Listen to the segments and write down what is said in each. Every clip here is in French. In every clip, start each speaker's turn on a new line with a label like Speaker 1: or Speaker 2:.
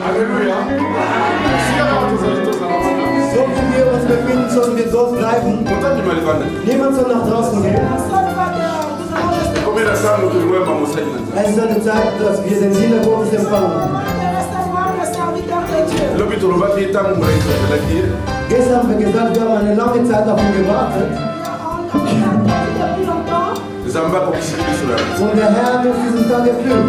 Speaker 1: Halleluja.
Speaker 2: So wie wir uns befinden, sollen wir dort bleiben. Niemand soll nach draußen gehen. Es ist eine Zeit, dass wir den Sinn Gottes empfangen. Gestern haben wir gesagt, wir haben eine lange Zeit auf ihn gewartet. Und der Herr hat uns diesen Tag erfüllt.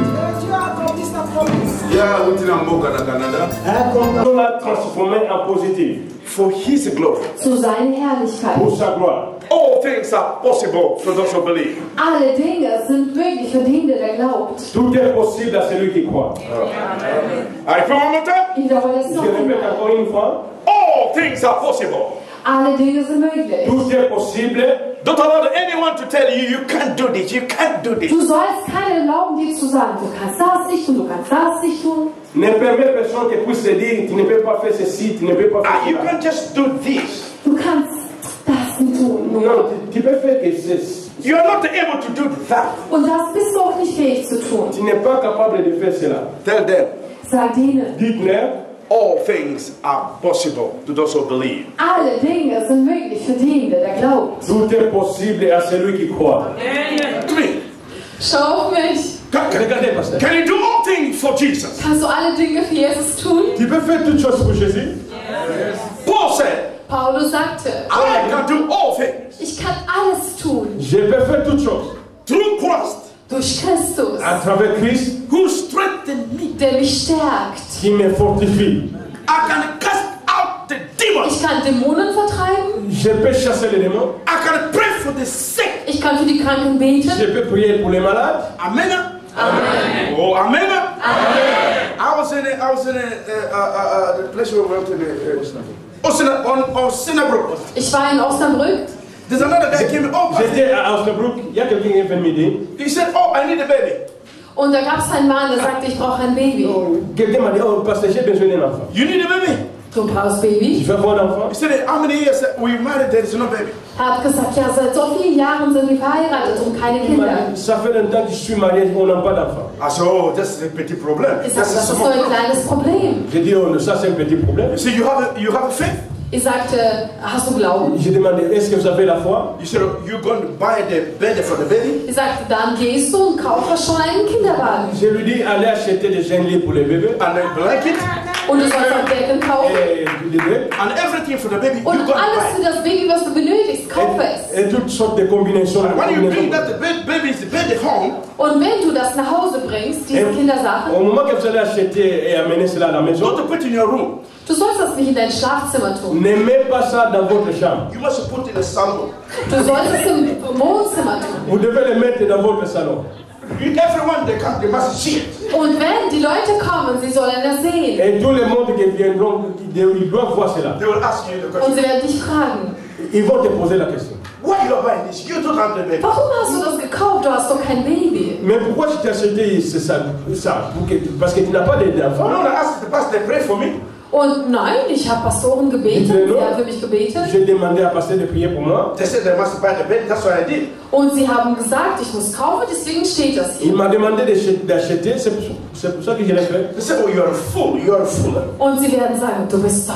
Speaker 2: Er kommt
Speaker 3: transformé en positif.
Speaker 1: For his glory.
Speaker 4: Zu seiner Herrlichkeit.
Speaker 3: Pour sa gloire.
Speaker 1: All things are possible for those who believe.
Speaker 4: Alle Dinge sind möglich für den, der glaubt.
Speaker 3: Tout est possible à celui qui croit.
Speaker 1: I repeat one more time.
Speaker 4: Ich wiederhole es
Speaker 3: Je
Speaker 4: noch
Speaker 3: répète
Speaker 4: einmal.
Speaker 3: encore une fois.
Speaker 1: All things are possible.
Speaker 4: Alle Dinge sind möglich.
Speaker 3: Tout est possible.
Speaker 1: Don't allow anyone to tell you you can't do this, you can't do this.
Speaker 4: Du sollst keinen erlauben, dir zu sagen, du kannst das nicht tun, du kannst das nicht tun.
Speaker 3: Ne permets personne qui puisse te dire tu ne peux pas faire ceci, tu ne peux pas faire
Speaker 1: You
Speaker 3: cela.
Speaker 1: can't just do this.
Speaker 4: Du kannst das nicht tun.
Speaker 3: Non, tu peux faire que ceci.
Speaker 1: You are not able to do that.
Speaker 4: Und das bist du auch nicht fähig zu tun.
Speaker 3: Tu n'es pas capable de faire cela.
Speaker 1: Tell them
Speaker 4: Sag denen,
Speaker 3: Dites-leur,
Speaker 1: all things are possible to those who believe.
Speaker 4: alle Dinge sind möglich für den, der glaubt.
Speaker 3: tout est possible à celui qui croit.
Speaker 1: Three.
Speaker 4: Schau auf mich.
Speaker 3: Regardez, pasteur.
Speaker 1: Can you do all things for Jesus?
Speaker 4: Kannst du alle Dinge für Jesus tun?
Speaker 3: Tu peux faire toutes choses pour Jésus.
Speaker 1: Paul said,
Speaker 4: Paulus sagte,
Speaker 1: I can do all things
Speaker 4: ich kann alles tun
Speaker 3: Je peux faire toutes choses.
Speaker 1: through Christ
Speaker 4: durch Christus,
Speaker 3: À travers Christ
Speaker 1: who strengthened me.
Speaker 4: der mich stärkt.
Speaker 3: qui me fortifie.
Speaker 1: I can cast out the demons.
Speaker 4: Ich kann Dämonen vertreiben.
Speaker 3: Je peux chasser les démons.
Speaker 1: I can pray for the sick.
Speaker 4: Ich kann für die Kranken beten.
Speaker 3: Je peux prier pour les malades.
Speaker 1: Amen.
Speaker 4: Amen.
Speaker 1: Oh, amen.
Speaker 4: Amen.
Speaker 1: I was in the place where we went to the Osnabrück.
Speaker 4: Ich war in Osnabrück.
Speaker 1: There's another guy came. Oh,
Speaker 3: J'étais à Osnabrück. Il y a quelqu'un qui est venu me dire.
Speaker 1: he said, oh, I need a baby.
Speaker 4: Und da gab es einen Mann, der sagte, ich brauche ein Baby.
Speaker 3: Quelqu'un m'a dit, oh, pasteur, j'ai besoin d'un enfant.
Speaker 1: You need a baby.
Speaker 4: Du brauchst
Speaker 3: Je
Speaker 4: Baby?
Speaker 3: veux avoir un enfant.
Speaker 1: He said, how many years we married? There is no baby.
Speaker 4: Er hat gesagt, ja, seit so vielen Jahren sind wir verheiratet und keine
Speaker 3: Il m'a
Speaker 4: Kinder.
Speaker 3: dit, ça fait longtemps que je suis marié, on n'a pas d'enfant.
Speaker 1: I said, oh, that's a petit problem.
Speaker 4: Ich
Speaker 1: That's
Speaker 4: sagte,
Speaker 1: a
Speaker 4: das ist so
Speaker 1: small
Speaker 4: ein
Speaker 1: problem.
Speaker 4: kleines Problem.
Speaker 3: J'ai dit, oh, ça c'est un petit problème.
Speaker 1: You see, you have a faith.
Speaker 4: Ich sagte, hast du Glauben?
Speaker 3: J'ai demandé, est-ce que vous avez la foi?
Speaker 1: You said, you're going to buy the bed for the baby.
Speaker 4: Ich sagte, dann gehst du und kaufst schon einen Kinderwagen.
Speaker 3: Je lui dis, allez acheter des gênés pour les bébés.
Speaker 1: And a blanket
Speaker 4: Und du sollst auch Decken kaufen.
Speaker 3: Et des bébés.
Speaker 1: and everything for the baby.
Speaker 4: Und
Speaker 1: You're going to
Speaker 4: alles
Speaker 1: buy.
Speaker 4: für das Baby, was du benötigst, kaufe es.
Speaker 3: Et toutes sortes de combinaisons.
Speaker 1: And when you bring that the baby is the baby home,
Speaker 4: Und wenn du das nach Hause bringst, diese Kindersachen,
Speaker 3: Au moment que vous allez acheter et amener cela à la maison,
Speaker 1: don't put it in your room.
Speaker 4: du sollst das nicht in dein Schlafzimmer tun.
Speaker 3: ne mets pas ça dans votre chambre.
Speaker 1: You must put it in a salon.
Speaker 4: Du sollst es im Wohnzimmer tun.
Speaker 3: Vous devez le mettre dans votre salon.
Speaker 1: Everyone they must see it.
Speaker 4: Und wenn die Leute kommen, sie sollen das sehen.
Speaker 3: Et tout le monde qui viendront, ils doivent voir cela.
Speaker 1: They will ask you the
Speaker 4: Und
Speaker 1: question.
Speaker 4: sie werden dich fragen,
Speaker 3: Ils vont te poser la question.
Speaker 1: Why you are buying this? You don't have the baby.
Speaker 4: warum hast du das gekauft? Du hast doch kein Baby.
Speaker 3: Mais pourquoi je t'ai acheté ça parce que tu n'as pas d'enfant.
Speaker 1: No, I asked the pastor to pray for me.
Speaker 4: Und nein, ich habe Pastoren gebetet, sie haben für mich gebetet.
Speaker 3: J'ai demandé à pasteur de prier pour moi.
Speaker 1: They said they must buy the bed. That's what I did.
Speaker 4: Und sie haben gesagt, ich muss kaufen, deswegen steht das
Speaker 3: Il
Speaker 4: hier.
Speaker 3: m'a demandé d'acheter, c'est pour ça que je l'ai fait.
Speaker 1: They said, oh, you are a fool. You are a fool.
Speaker 4: Und sie werden sagen, du bist doch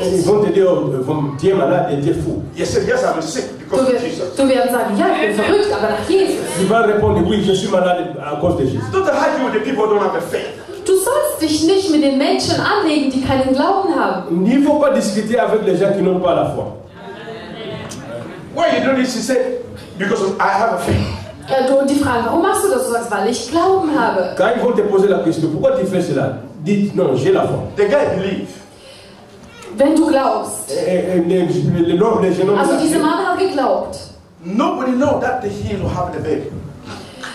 Speaker 3: Ils
Speaker 4: verrückt.
Speaker 3: vont te dire, oh, tu es malade et tu es fou.
Speaker 1: You said, yes, I'm sick because of Jesus.
Speaker 4: Du werden sagen, ja, ich bin verrückt, aber nach Jesus.
Speaker 3: Tu vas répondre, oui, je suis malade à cause de Jésus.
Speaker 1: Don't argue with the people who don't have a faith.
Speaker 4: Du sollst dich nicht mit den Menschen anlegen, die keinen Glauben haben.
Speaker 3: Il ne faut pas discuter avec les gens qui n'ont pas la foi.
Speaker 1: Why you do this? He said, because I have a faith.
Speaker 4: Die fragen, warum machst du das? Du sagst, weil ich Glauben habe.
Speaker 3: Quand ils vont te poser la question, pourquoi tu fais cela? Dites, non, j'ai la foi.
Speaker 1: The guy believed.
Speaker 4: Wenn du glaubst.
Speaker 3: Les jeunes hommes,
Speaker 4: Also dieser Mann hat geglaubt.
Speaker 1: Nobody know that he will have the baby.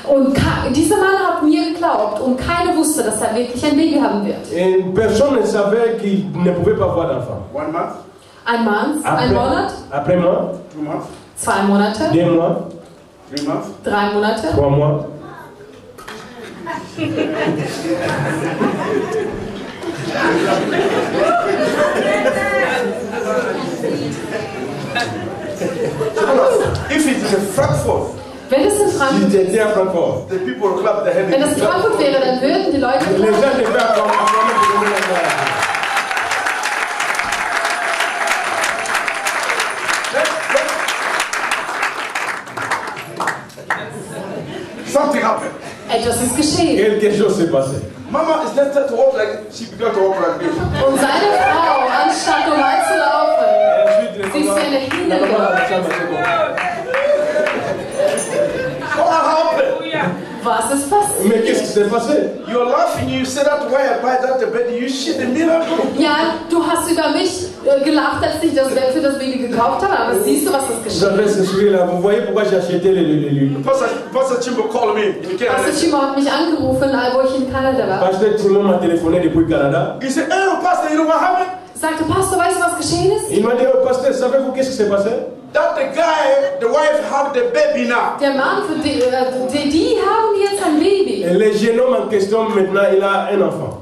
Speaker 4: Und dieser Mann hat mir geglaubt und keiner wusste, dass er wirklich ein Baby haben wird.
Speaker 3: et personne ne savait qu'il ne pouvait pas avoir d'enfant.
Speaker 1: 1 month,
Speaker 4: Ein Monat,
Speaker 3: Après moi,
Speaker 1: 2 months,
Speaker 4: 2 Monate,
Speaker 3: 2 mois,
Speaker 1: 3 months.
Speaker 4: 3 Monate.
Speaker 3: 3 mois.
Speaker 1: If it is a Frankfurt,
Speaker 4: Wenn es in Frankfurt
Speaker 3: Si j'étais à Francfort,
Speaker 1: the people clap their hands.
Speaker 4: Wenn es Frankfurt wäre, dann würden die Leute
Speaker 3: les gens devaient acclamer pour donner la gloire. passé?
Speaker 1: Mama is not to walk like she began to walk like this.
Speaker 4: Und seine Frau, anstatt normal zu laufen, sie ist wie eine hingegangen.
Speaker 1: What happened?
Speaker 4: Was ist passiert?
Speaker 3: Mais qu'est-ce qui s'est passé?
Speaker 1: You're laughing, you said that why I buy that the bed, you shit the miracle.
Speaker 4: Ja, du hast über mich gelacht, als ich das Bett für das Baby gekauft habe, aber siehst du, was das
Speaker 3: Vous
Speaker 4: geschieht?
Speaker 3: avez ce sourire-là, vous voyez pourquoi j'ai acheté les
Speaker 1: Pastor Chimbo called me in Canada.
Speaker 4: Pastor Chimo hat mich angerufen, wo ich in Kanada war.
Speaker 3: Pasteur Timon m'a téléphoné depuis Canada.
Speaker 1: He said, hey, Pastor, you know what happened?
Speaker 4: Sagte, Pastor, weißt du, was geschehen ist?
Speaker 3: Il m'a dit, oh, pasteur, savez-vous qu'est-ce qui s'est passé?
Speaker 1: That the guy, the wife had the baby now.
Speaker 4: Der Mann, die haben jetzt ein Baby.
Speaker 3: Et le jeune homme en question, maintenant, il a un enfant.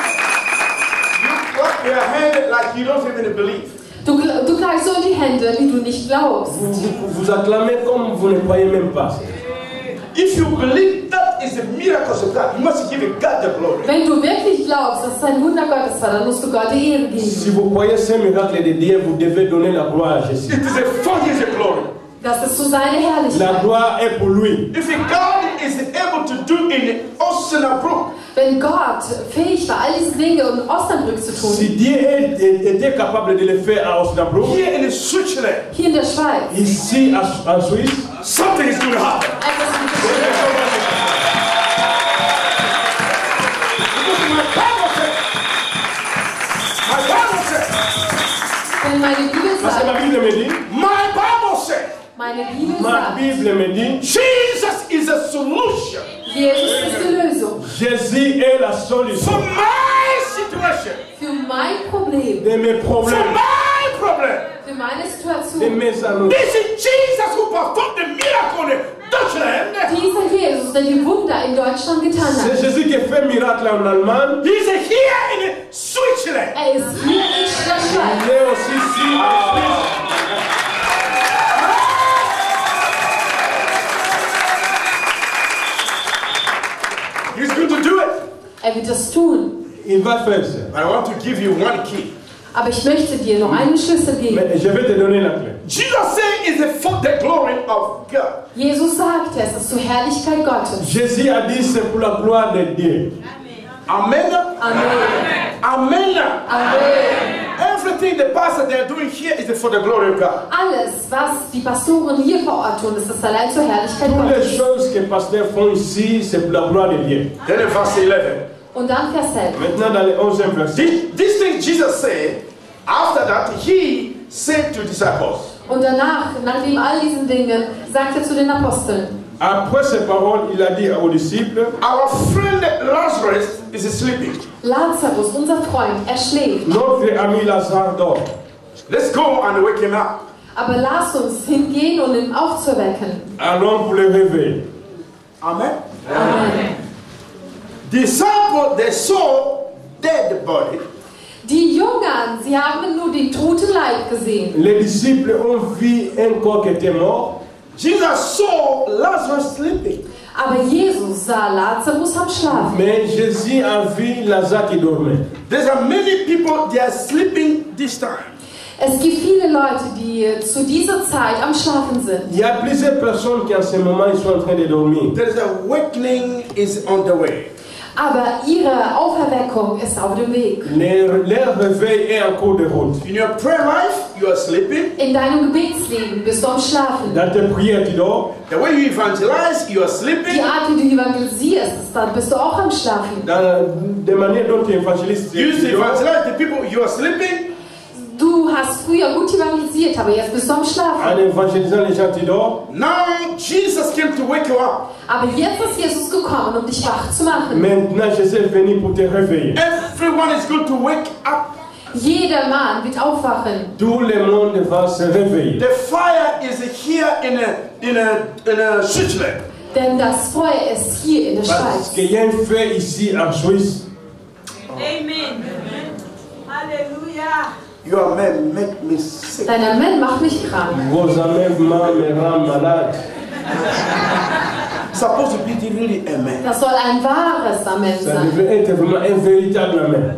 Speaker 1: You clap your hand like you don't even believe.
Speaker 4: Du greifst so in die Hände, wie du nicht glaubst.
Speaker 3: Vous acclamez comme vous ne croyez même pas.
Speaker 1: If you believe that is a miracle of God, you must give God the glory.
Speaker 4: Wenn du wirklich glaubst, dass es ein Wunder Gottes war, dann musst du Gott die Ehre
Speaker 3: Si
Speaker 4: geben.
Speaker 3: vous croyez ce miracle de Dieu, vous devez donner la gloire à Jésus.
Speaker 1: It is for His glory.
Speaker 4: Das ist so seine Herrlichkeit.
Speaker 3: La gloire est pour lui.
Speaker 1: If God is able to do in Osnabrück,
Speaker 4: Wenn Gott fähig war, all diese Dinge in Osnabrück zu
Speaker 3: Si
Speaker 4: tun,
Speaker 3: Dieu était capable de le faire à Osnabrück,
Speaker 1: here in Switzerland,
Speaker 4: hier in der Schweiz,
Speaker 3: ici en Suisse,
Speaker 1: something is going to happen.
Speaker 4: etwas wird geschehen.
Speaker 1: Because my Bible said,
Speaker 4: Wenn meine Bibel
Speaker 3: parce que ma
Speaker 4: sagt,
Speaker 3: Bible me dit,
Speaker 4: meine Bibel
Speaker 3: ma
Speaker 4: sagt,
Speaker 3: Bible me dit,
Speaker 1: Jesus is a solution
Speaker 4: Jesus ist die Lösung
Speaker 3: Jésus est la solution
Speaker 1: for my situation,
Speaker 4: für mein Problem,
Speaker 3: de mes
Speaker 1: for
Speaker 3: problèmes,
Speaker 1: my problem.
Speaker 4: für meine
Speaker 3: de
Speaker 4: Situation.
Speaker 3: mes anneaux.
Speaker 1: This is Jesus who performed the miracle in Deutschland.
Speaker 4: Dieser Jesus, der die Wunder in Deutschland getan
Speaker 3: C'est
Speaker 4: hat,
Speaker 3: Jésus qui fait miracle en Allemagne.
Speaker 1: He's here in Switzerland.
Speaker 4: er ist hier in der Schweiz.
Speaker 3: Il est aussi ici en Suisse.
Speaker 1: He's going to do it.
Speaker 4: Er wird das tun.
Speaker 3: Il va faire ça.
Speaker 1: But I want to give you one key.
Speaker 4: Aber ich möchte dir noch einen Schlüssel geben.
Speaker 3: Mais je vais te donner la clé.
Speaker 1: Jesus said it's for the glory of God.
Speaker 4: Jesus sagte, es ist zur Herrlichkeit Gottes.
Speaker 3: Jésus a dit c'est pour la gloire de Dieu.
Speaker 1: Amen.
Speaker 4: Amen.
Speaker 1: Amen.
Speaker 4: Amen.
Speaker 1: Everything the pastor they are doing here is for the glory of God.
Speaker 4: Alles, was die Pastoren hier vor Ort tun, ist das allein zur Herrlichkeit
Speaker 3: Toutes les
Speaker 4: Gottes.
Speaker 3: choses que les pasteurs font ici, c'est pour la gloire de Dieu.
Speaker 1: Then in verse 11.
Speaker 4: Und dann Vers 11.
Speaker 3: Maintenant, dans le 11e verset.
Speaker 1: This thing Jesus said, after that he said to disciples,
Speaker 4: Und danach, nachdem all diesen Dingen, sagt er zu den Aposteln,
Speaker 3: Après ces paroles, il a dit aux disciples,
Speaker 1: our friend Lazarus is sleeping.
Speaker 4: Lazarus, unser Freund, er schläft.
Speaker 3: notre ami Lazare dort.
Speaker 1: Let's go and wake him up.
Speaker 4: Aber lass uns hingehen, um ihn aufzuwecken.
Speaker 3: Allons pour le réveiller.
Speaker 1: Amen.
Speaker 4: Amen.
Speaker 1: Disciples, they saw dead body.
Speaker 4: Die Jünger, sie haben nur den toten Leib gesehen.
Speaker 3: Les disciples ont vu un corps qui était mort.
Speaker 1: Jesus saw Lazarus sleeping.
Speaker 4: Aber Jesus sah Lazarus am Schlafen.
Speaker 3: Mais Jésus a vu Lazare qui dormait.
Speaker 1: There are many people, they are sleeping this time.
Speaker 4: Es gibt viele Leute, die zu dieser Zeit am Schlafen sind.
Speaker 3: Il y a plusieurs personnes qui en ce moment ils sont en train de dormir.
Speaker 1: There is a awakening is on the way.
Speaker 4: Aber ihre Auferweckung ist auf dem Weg.
Speaker 3: Leur réveil est en cours de route.
Speaker 1: In your prayer life, you are sleeping.
Speaker 4: In deinem Gebetsleben bist du am Schlafen.
Speaker 3: Dans tes prières, tu dors.
Speaker 1: The way you evangelize, you are sleeping.
Speaker 4: Die Art, wie du evangelisierst, dann bist du auch am Schlafen.
Speaker 3: Dans la manière dont tu évangélises,
Speaker 1: You used to
Speaker 3: tu dors.
Speaker 1: evangelize the people, you are sleeping.
Speaker 4: Du hast früher gut evangelisiert, aber jetzt bist du am
Speaker 3: En
Speaker 4: Schlafen.
Speaker 3: évangélisant les gens, tu dors.
Speaker 1: Now Jesus came to wake you up.
Speaker 4: Aber jetzt ist Jesus gekommen, um dich wach zu machen.
Speaker 3: Maintenant, Jésus est venu pour te réveiller.
Speaker 1: Everyone is going to wake up.
Speaker 4: Jeder Mann wird aufwachen.
Speaker 3: Tout le monde va se réveiller.
Speaker 1: The fire is here in Switzerland.
Speaker 4: Denn das Feuer ist hier in der
Speaker 3: Parce
Speaker 4: Schweiz.
Speaker 3: qu'il y a un feu ici en Suisse.
Speaker 5: Amen. Alléluia.
Speaker 1: Your man make me sick.
Speaker 4: Dein Amen macht mich krank.
Speaker 3: Vos amènements me rendent malade.
Speaker 1: Supposed to be really amen.
Speaker 4: Das soll ein wahres Amen
Speaker 3: Ça
Speaker 4: sein.
Speaker 3: devait être vraiment un véritable amen.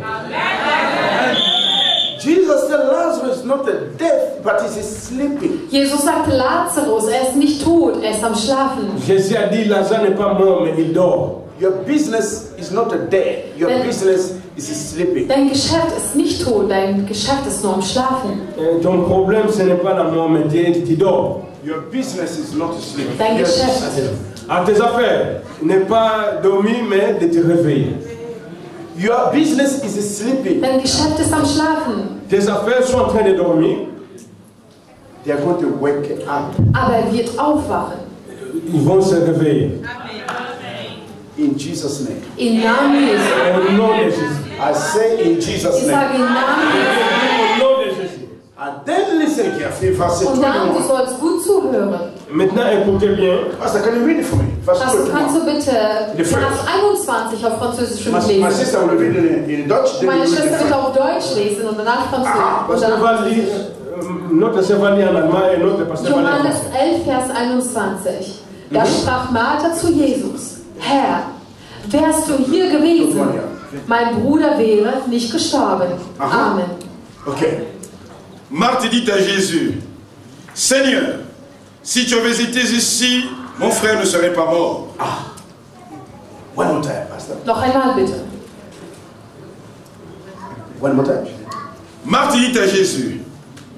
Speaker 1: Jesus said Lazarus is not dead, but he's sleeping.
Speaker 4: Jesus sagte Lazarus, er ist nicht tot, er ist am Schlafen.
Speaker 3: Jésus a dit Lazare n'est pas mort, mais il dort.
Speaker 1: Your business is not dead. Your business is sleeping.
Speaker 4: Dein Geschäft ist nicht tot, dein Geschäft ist nur am Schlafen.
Speaker 3: Ton problème, ce n'est pas la mort, mais tu dors.
Speaker 1: Your business is not sleeping.
Speaker 4: Dein Geschäft.
Speaker 3: À tes affaires, n'est pas dormir, mais de te réveiller.
Speaker 1: Your business is sleeping.
Speaker 4: Dein Geschäft ist am Schlafen.
Speaker 3: Tes affaires sont en train de dormir.
Speaker 1: They are going to wake up.
Speaker 4: Aber er wird aufwachen.
Speaker 3: Ils vont se réveiller.
Speaker 1: In Jesus' name.
Speaker 4: Im Namen Jesu.
Speaker 3: Au nom de Jésus.
Speaker 1: I say in Jesus'
Speaker 4: Ich
Speaker 1: name.
Speaker 4: sage im Namen Jesu.
Speaker 3: Au nom de Jésus.
Speaker 1: And then listen carefully, verse
Speaker 4: Und dann, du
Speaker 1: 21.
Speaker 4: sollst gut zuhören.
Speaker 3: Maintenant, écoutez bien.
Speaker 1: Pastor, can you read it for me? Verse
Speaker 4: Das kannst
Speaker 1: 21.
Speaker 4: du bitte Vers 21 auf Französisch für mich
Speaker 1: My
Speaker 4: lesen.
Speaker 1: sister will read it in Dutch. Then
Speaker 4: Meine
Speaker 1: you read
Speaker 4: Schwester
Speaker 1: it
Speaker 4: wird
Speaker 1: in
Speaker 4: auf Deutsch lesen und danach Französisch. Und
Speaker 3: Pasteur
Speaker 4: danach
Speaker 3: va lire, notre sœur va lire en allemand et notre pasteur va lire en
Speaker 4: Johannes
Speaker 3: français.
Speaker 4: 11, Vers 21. Da sprach Martha zu Jesus: Herr, wärst du hier gewesen, mein Bruder wäre nicht gestorben. Amen.
Speaker 1: Okay.
Speaker 6: Marthe dit à Jésus, Seigneur, si tu avais été ici, mon frère ne serait pas mort.
Speaker 1: One more time, Pastor.
Speaker 4: Noch einmal bitte.
Speaker 1: One more time.
Speaker 6: Marthe dit à Jésus,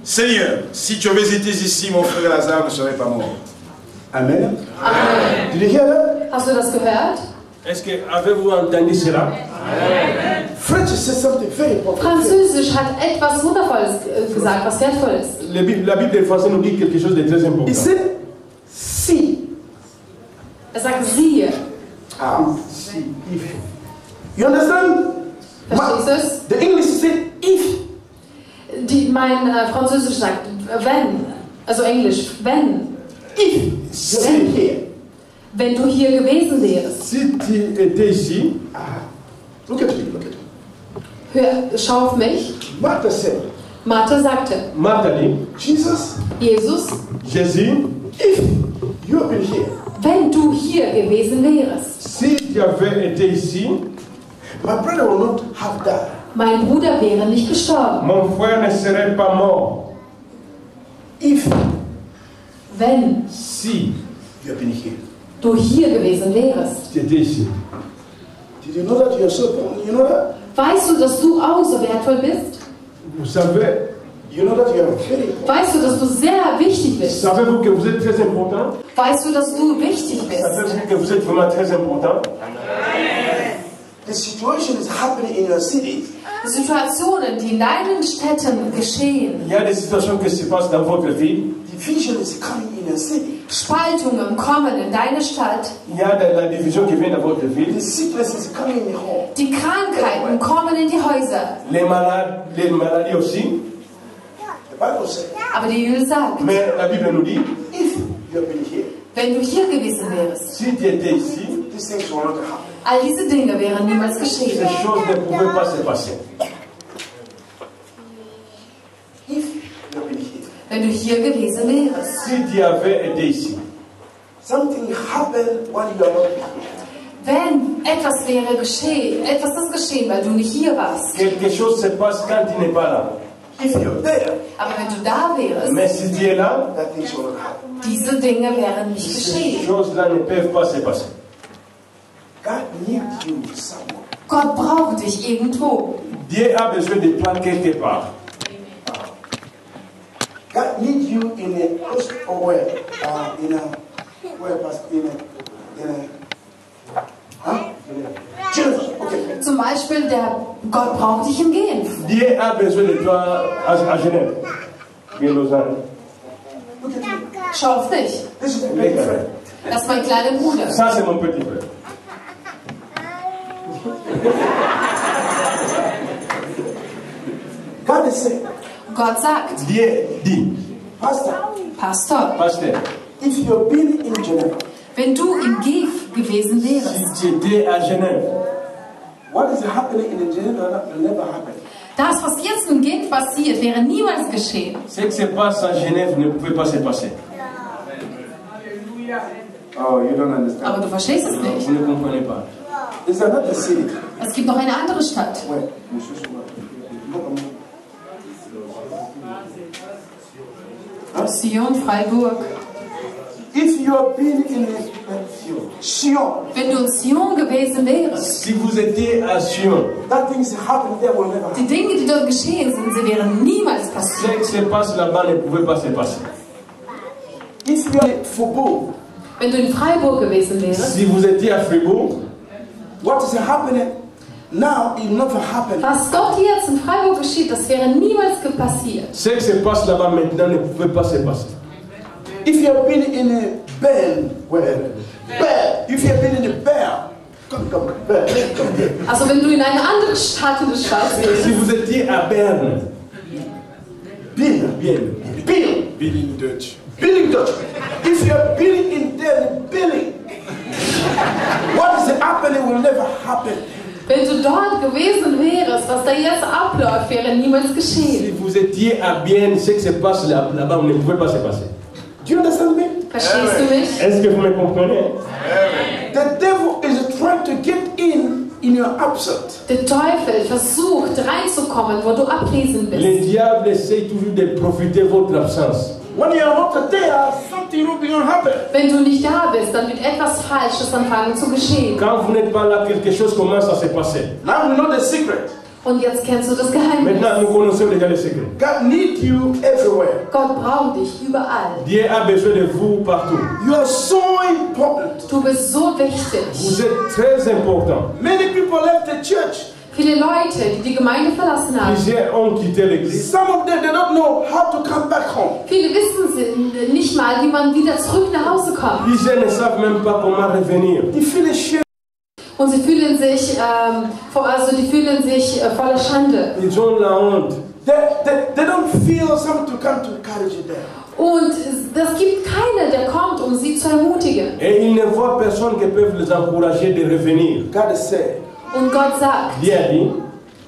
Speaker 6: Seigneur, si tu avais été ici, mon frère Lazare ne serait pas mort.
Speaker 1: Amen.
Speaker 4: Amen.
Speaker 1: Did you hear that?
Speaker 4: Hast du das gehört?
Speaker 3: Est-ce que avez-vous entendu cela?
Speaker 1: French says something very important.
Speaker 4: Französisch hat etwas Wundervolles gesagt, was Wertvolles.
Speaker 3: La Bible des Français nous dit quelque chose de très important.
Speaker 1: He said, see.
Speaker 4: Er sagt, siehe.
Speaker 1: See. If. You understand?
Speaker 4: Verstehst du es?
Speaker 1: The English said, if.
Speaker 4: Mein Französisch sagt, wenn. Also Englisch, wenn.
Speaker 1: If. You're here.
Speaker 4: Wenn du hier gewesen wärst.
Speaker 3: Si tu étais ici,
Speaker 1: Look at me. Look at me.
Speaker 4: Schau auf mich.
Speaker 1: Martha said,
Speaker 4: Martha sagte,
Speaker 3: Marthe dit,
Speaker 1: Jesus,
Speaker 4: Jesus,
Speaker 3: Jésus,
Speaker 1: if you have been here,
Speaker 4: wenn du hier gewesen wärst.
Speaker 3: si tu avais été ici,
Speaker 1: my brother will not have died.
Speaker 4: Mein Bruder wäre nicht gestorben.
Speaker 3: mon frère ne serait pas mort.
Speaker 1: If
Speaker 4: Wenn
Speaker 3: Si
Speaker 1: you have been here.
Speaker 4: du hier gewesen wärst.
Speaker 3: tu étais ici.
Speaker 1: Did you know that you are so important? You know that?
Speaker 4: Weißt du, dass du auch so wertvoll bist?
Speaker 3: Vous savez,
Speaker 1: You know that you are very important.
Speaker 4: Weißt du, dass du sehr wichtig bist?
Speaker 3: savez-vous que vous êtes très important?
Speaker 4: Weißt du, dass du wichtig bist?
Speaker 3: Savez-vous que vous êtes vraiment très important?
Speaker 1: The situation is happening in your city.
Speaker 4: Situationen, die in deinen Städten geschehen,
Speaker 3: Il y a des situations qui se passent dans votre vie.
Speaker 1: Division is coming in your city.
Speaker 4: Spaltungen kommen in deine Stadt,
Speaker 3: Il y a de la division qui vient dans votre vie.
Speaker 1: The sickness is coming in your home.
Speaker 4: die Krankheiten kommen in die Häuser.
Speaker 3: Les maladies aussi.
Speaker 1: The Bible says,
Speaker 4: Aber die Bibel sagt,
Speaker 3: Mais la Bible nous dit,
Speaker 1: if you have been here,
Speaker 4: wenn du hier gewesen wärst,
Speaker 3: si tu étais ici,
Speaker 1: these things will not happen.
Speaker 4: all diese Dinge wären niemals geschehen.
Speaker 3: ces choses ne pouvaient pas se passer.
Speaker 1: If you have been here,
Speaker 4: Wenn du hier gewesen wärst.
Speaker 3: Si tu avais été ici,
Speaker 1: something happened while you are not here.
Speaker 4: Wenn etwas wäre geschehen, etwas ist geschehen, weil du nicht hier warst.
Speaker 3: quelque chose se passe quand tu n'es pas là.
Speaker 1: If you're there,
Speaker 4: Aber wenn du da wärst,
Speaker 3: Mais si tu es là,
Speaker 1: that things will not happen.
Speaker 4: diese Dinge wären nicht
Speaker 3: ces
Speaker 4: geschehen.
Speaker 3: choses-là ne peuvent pas se passer.
Speaker 1: God needs you somewhere.
Speaker 4: Gott braucht dich irgendwo.
Speaker 3: Dieu a besoin de toi quelque part.
Speaker 1: God needs you in a host or where? Geneva. Okay.
Speaker 4: Zum Beispiel, Gott braucht dich in Genf.
Speaker 3: Dieu a besoin de toi à Genève, bien Lausanne.
Speaker 1: Look at me.
Speaker 4: Schau auf mich.
Speaker 1: This is my big friend.
Speaker 4: Das ist mein kleiner Bruder.
Speaker 3: Ça, c'est mon petit frère.
Speaker 1: God is saying,
Speaker 4: Gott sagt,
Speaker 3: Dieu dit,
Speaker 1: Pastor,
Speaker 4: Pastor,
Speaker 3: pasteur,
Speaker 1: if you've been in Geneva,
Speaker 4: wenn du in Genf gewesen wärst,
Speaker 3: si tu étais à Genève,
Speaker 1: what is happening in Geneva will never happen.
Speaker 4: das, was jetzt in Genf passiert, wäre niemals geschehen.
Speaker 3: ce qui se passe à Genève ne pouvait pas se passer.
Speaker 1: Oh, you don't understand.
Speaker 4: Aber du verstehst es
Speaker 3: Vous
Speaker 4: nicht.
Speaker 3: ne comprenez pas.
Speaker 1: There's another city
Speaker 4: Es gibt noch eine andere Stadt.
Speaker 1: where
Speaker 4: Sion, Freiburg.
Speaker 1: If you have been in Sion,
Speaker 4: Wenn du in Sion gewesen wärst,
Speaker 3: Si vous étiez à Sion,
Speaker 1: that things happen there will never happen.
Speaker 4: die Dinge, die dort geschehen sind, sie wären niemals
Speaker 3: ce
Speaker 4: passiert.
Speaker 3: qui se passe là-bas ne pouvait pas se passer.
Speaker 1: If you are in Faubourg,
Speaker 4: Wenn du in Freiburg gewesen wärst,
Speaker 3: Si vous étiez à Fribourg,
Speaker 1: what is happening now will never happen.
Speaker 4: was dort jetzt in Freiburg geschieht, das wäre niemals passiert.
Speaker 3: ce qui se passe là-bas maintenant ne pouvait pas se passer.
Speaker 1: If you have been in a Bern, if you have been in a Bern, come, Bern, come here.
Speaker 4: Also wenn du in eine andere Stadt in der Schweiz
Speaker 3: Si
Speaker 4: wärst,
Speaker 3: vous étiez à Berne,
Speaker 1: Bill,
Speaker 6: Bill in Dutch.
Speaker 1: Billing Dutch. If you are billing in there, billing, what is happening will never happen.
Speaker 4: wenn du dort gewesen wärst, was da jetzt abläuft, wäre niemals
Speaker 3: si
Speaker 4: geschehen.
Speaker 3: vous étiez à Bienne, ce qui se passe là-bas ne pouvait pas se passer.
Speaker 1: Do you understand me?
Speaker 4: Verstehst du mich?
Speaker 3: Est-ce que vous me comprenez?
Speaker 1: The devil is trying to get in your absence.
Speaker 4: Der Teufel versucht reinzukommen, wo du abwesend bist.
Speaker 3: Le diable essaie toujours de profiter de votre absence.
Speaker 1: When you are not there, something will be happen.
Speaker 4: Wenn du nicht da bist, dann wird etwas Falsches anfangen zu geschehen.
Speaker 3: Quand vous n'êtes pas là, quelque chose commence à se passer.
Speaker 1: Now we know the secret.
Speaker 4: Und jetzt kennst du das Geheimnis.
Speaker 3: Maintenant, nous connaissons déjà le secret.
Speaker 1: God needs you everywhere.
Speaker 4: Gott braucht dich überall.
Speaker 3: Dieu a besoin de vous partout.
Speaker 1: You are so important.
Speaker 4: Du bist so wichtig.
Speaker 3: Vous êtes très important.
Speaker 1: Many people left the church.
Speaker 4: Viele Leute, die die Gemeinde verlassen haben,
Speaker 3: Plusieurs ont quitté l'église.
Speaker 1: Some of them, they don't know how to come back home.
Speaker 4: viele wissen nicht mal, wie man wieder zurück nach Hause kommt.
Speaker 3: Plusieurs ne savent même pas comment revenir.
Speaker 1: They feel ashamed.
Speaker 4: Und sie fühlen sich, voller Schande.
Speaker 3: Ils ont la honte.
Speaker 1: They don't feel something to come to encourage them.
Speaker 4: Und es gibt keinen, der kommt, um sie zu ermutigen.
Speaker 3: Et ils ne voient personne qui peut les encourager de revenir.
Speaker 1: God said,
Speaker 4: Und Gott sagt,
Speaker 3: Dieu a dit,